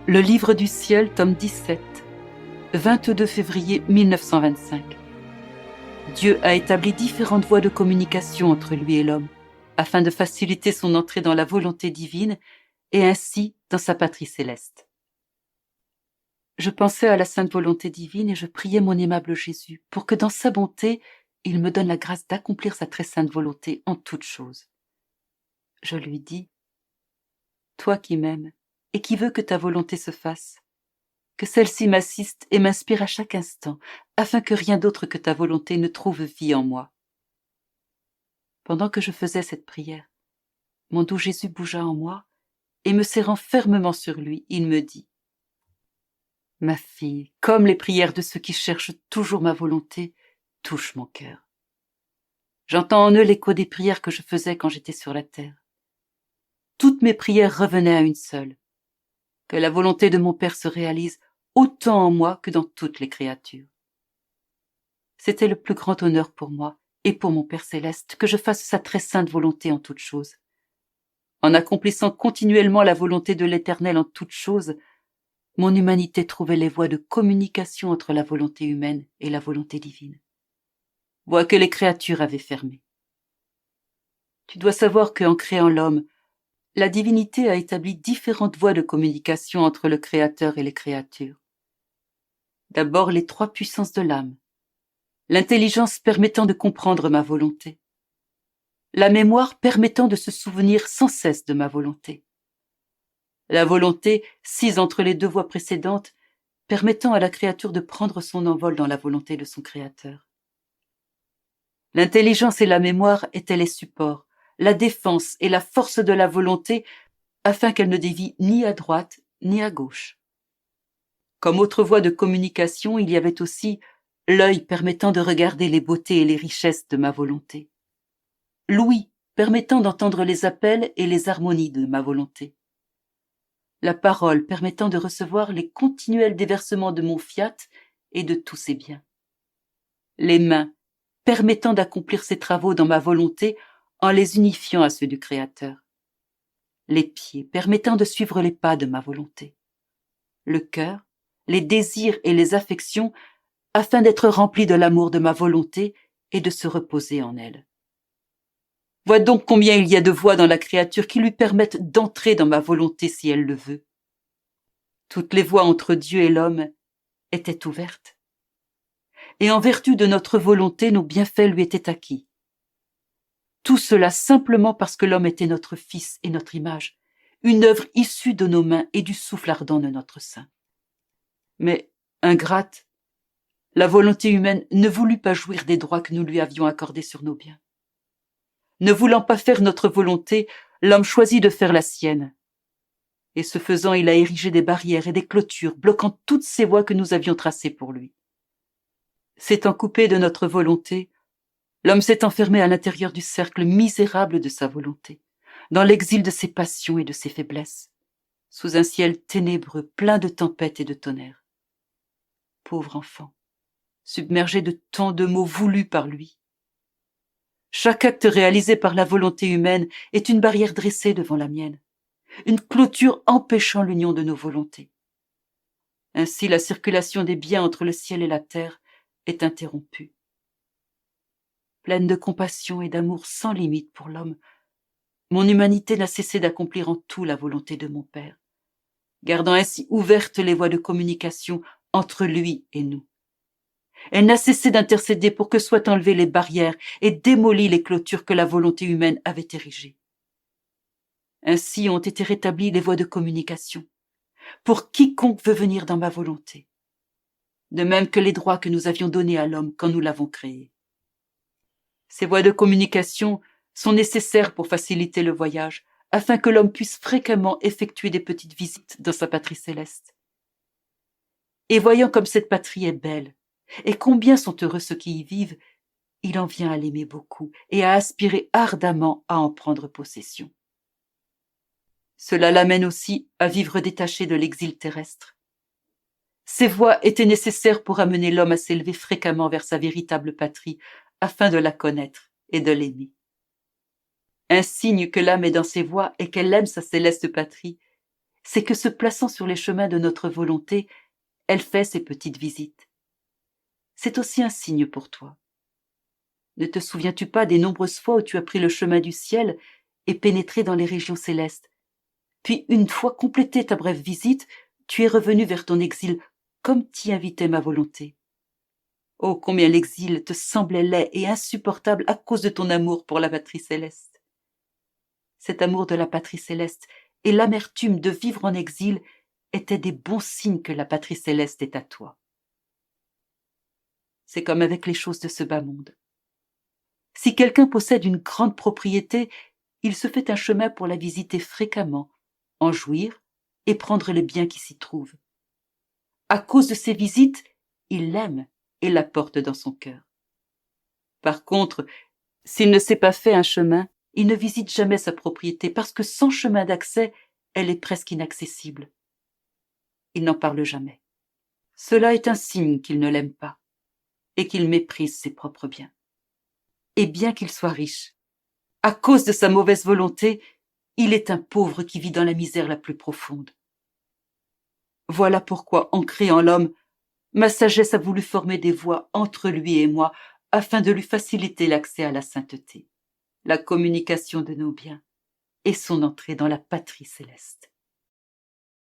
Le livre du ciel, tome 17, 22 février 1925. Dieu a établi différentes voies de communication entre lui et l'homme, afin de faciliter son entrée dans la volonté divine et ainsi dans sa patrie céleste. Je pensais à la sainte volonté divine et je priais mon aimable Jésus pour que dans sa bonté, il me donne la grâce d'accomplir sa très sainte volonté en toutes choses. Je lui dis, « Toi qui m'aimes et qui veux que ta volonté se fasse, que celle-ci m'assiste et m'inspire à chaque instant, afin que rien d'autre que ta volonté ne trouve vie en moi. » Pendant que je faisais cette prière, mon doux Jésus bougea en moi, et me serrant fermement sur lui, il me dit, « Ma fille, comme les prières de ceux qui cherchent toujours ma volonté, touchent mon cœur. J'entends en eux l'écho des prières que je faisais quand j'étais sur la terre. Toutes mes prières revenaient à une seule, que la volonté de mon Père se réalise autant en moi que dans toutes les créatures. C'était le plus grand honneur pour moi et pour mon Père céleste que je fasse sa très sainte volonté en toutes choses. En accomplissant continuellement la volonté de l'Éternel en toutes choses, mon humanité trouvait les voies de communication entre la volonté humaine et la volonté divine. Voies que les créatures avaient fermées. Tu dois savoir qu'en créant l'homme, la divinité a établi différentes voies de communication entre le Créateur et les créatures. D'abord les trois puissances de l'âme, l'intelligence permettant de comprendre ma volonté, la mémoire permettant de se souvenir sans cesse de ma volonté, la volonté, sise entre les deux voies précédentes, permettant à la créature de prendre son envol dans la volonté de son Créateur. L'intelligence et la mémoire étaient les supports, la défense et la force de la volonté, afin qu'elle ne dévie ni à droite ni à gauche. Comme autre voie de communication, il y avait aussi l'œil permettant de regarder les beautés et les richesses de ma volonté, l'ouïe permettant d'entendre les appels et les harmonies de ma volonté, la parole permettant de recevoir les continuels déversements de mon fiat et de tous ses biens, les mains permettant d'accomplir ses travaux dans ma volonté en les unifiant à ceux du Créateur, les pieds permettant de suivre les pas de ma volonté, le cœur, les désirs et les affections afin d'être rempli de l'amour de ma volonté et de se reposer en elle. Vois donc combien il y a de voies dans la créature qui lui permettent d'entrer dans ma volonté si elle le veut. Toutes les voies entre Dieu et l'homme étaient ouvertes. Et en vertu de notre volonté, nos bienfaits lui étaient acquis. Tout cela simplement parce que l'homme était notre fils et notre image, une œuvre issue de nos mains et du souffle ardent de notre sein. Mais, ingrate, la volonté humaine ne voulut pas jouir des droits que nous lui avions accordés sur nos biens. Ne voulant pas faire notre volonté, l'homme choisit de faire la sienne. Et ce faisant, il a érigé des barrières et des clôtures, bloquant toutes ces voies que nous avions tracées pour lui. S'étant coupé de notre volonté, l'homme s'est enfermé à l'intérieur du cercle misérable de sa volonté, dans l'exil de ses passions et de ses faiblesses, sous un ciel ténébreux, plein de tempêtes et de tonnerres. Pauvre enfant, submergé de tant de maux voulus par lui. Chaque acte réalisé par la volonté humaine est une barrière dressée devant la mienne, une clôture empêchant l'union de nos volontés. Ainsi, la circulation des biens entre le ciel et la terre est interrompue. Pleine de compassion et d'amour sans limite pour l'homme, mon humanité n'a cessé d'accomplir en tout la volonté de mon Père, gardant ainsi ouvertes les voies de communication entre lui et nous. Elle n'a cessé d'intercéder pour que soient enlevées les barrières et démolies les clôtures que la volonté humaine avait érigées. Ainsi ont été rétablies les voies de communication pour quiconque veut venir dans ma volonté, de même que les droits que nous avions donnés à l'homme quand nous l'avons créé. Ces voies de communication sont nécessaires pour faciliter le voyage, afin que l'homme puisse fréquemment effectuer des petites visites dans sa patrie céleste. Et voyant comme cette patrie est belle, et combien sont heureux ceux qui y vivent, il en vient à l'aimer beaucoup et à aspirer ardemment à en prendre possession. Cela l'amène aussi à vivre détaché de l'exil terrestre. Ces voies étaient nécessaires pour amener l'homme à s'élever fréquemment vers sa véritable patrie, afin de la connaître et de l'aimer. Un signe que l'âme est dans ses voies et qu'elle aime sa céleste patrie c'est que se plaçant sur les chemins de notre volonté, elle fait ses petites visites. C'est aussi un signe pour toi. Ne te souviens-tu pas des nombreuses fois où tu as pris le chemin du ciel et pénétré dans les régions célestes? Puis, une fois complétée ta brève visite, tu es revenu vers ton exil, comme t'y invitait ma volonté. Oh, combien l'exil te semblait laid et insupportable à cause de ton amour pour la patrie céleste. Cet amour de la patrie céleste et l'amertume de vivre en exil étaient des bons signes que la patrie céleste est à toi. C'est comme avec les choses de ce bas monde. Si quelqu'un possède une grande propriété, il se fait un chemin pour la visiter fréquemment, en jouir et prendre les biens qui s'y trouvent. À cause de ces visites, il l'aime et la porte dans son cœur. Par contre, s'il ne s'est pas fait un chemin, il ne visite jamais sa propriété parce que sans chemin d'accès, elle est presque inaccessible. Il n'en parle jamais. Cela est un signe qu'il ne l'aime pas et qu'il méprise ses propres biens. Et bien qu'il soit riche, à cause de sa mauvaise volonté, il est un pauvre qui vit dans la misère la plus profonde. Voilà pourquoi, en créant l'homme, ma sagesse a voulu former des voies entre lui et moi afin de lui faciliter l'accès à la sainteté, la communication de nos biens et son entrée dans la patrie céleste.